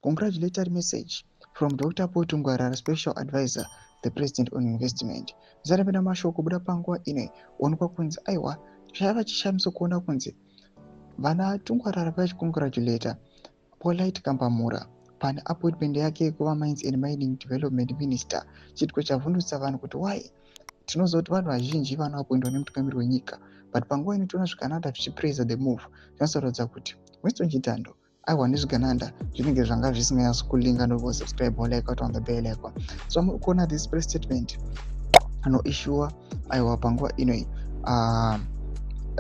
Congratulatory message from Dr. Paul Tungwarara, Special Advisor, the President on Investment. Zarapinda mashoko kubuda panguva ine onekwa kunzi aiwa chaiva chishamiso kuona kunzi vana Tungwarara vachicongratulata Polite Kambamura pane appointment yake yekuva Mines and Mining Development Minister. Chitiko chavhundutsa vanhu kuti why tinoziva kuti vanhu vazhinji vanoapoindwa nemutungamiri wenyika, but panguva ino tiona Zvigananda zvichipraisa the move. Zvinotaridza kuti Winston Chitando aiwa nezvigananda zvinenge zvanga zvisinganyatsi kulinga nokusubscribe like on the bell icon. So muri kuona this press statement anoissuwa aiwa panguva inoi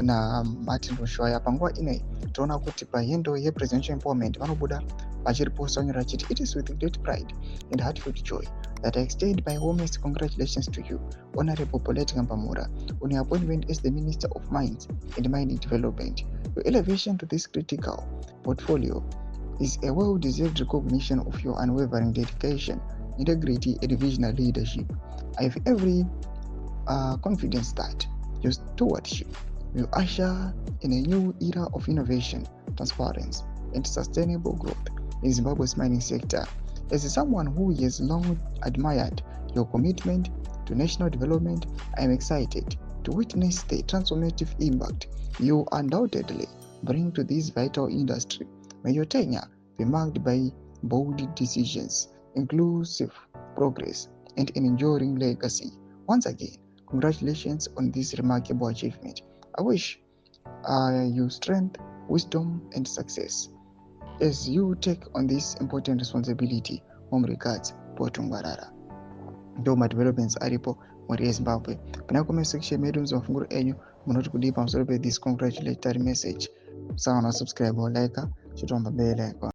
naMartin Rushwaya. Panguva inoi toona kuti pahendo yepresidential empowerment vanobuda vachiriposta vanyora chiti it is with great pride and heartfelt joy that I extend my warmest congratulations to you, Honorable Polite Kambamura, on your appointment as the Minister of Mines and Mining Development. Your elevation to this critical portfolio is a well-deserved recognition of your unwavering dedication, integrity, and visionary leadership. I have every confidence that your stewardship will usher in a new era of innovation, transparency, and sustainable growth in Zimbabwe's mining sector. As someone who has long admired your commitment to national development, I am excited to witness the transformative impact you undoubtedly bring to this vital industry. May your tenure be marked by bold decisions, inclusive progress, and an enduring legacy. Once again, congratulations on this remarkable achievement. I wish you strength, wisdom, and success as you take on this important responsibility. Home regards, Paul Tungwarara. Ndoma developments aripo muri Zimbabwe. Pana comment section medu muzofunguro enyu munoti kudii pamusoro pe this congratulatory message. Sawa na subscribe or like chitomba bell icon.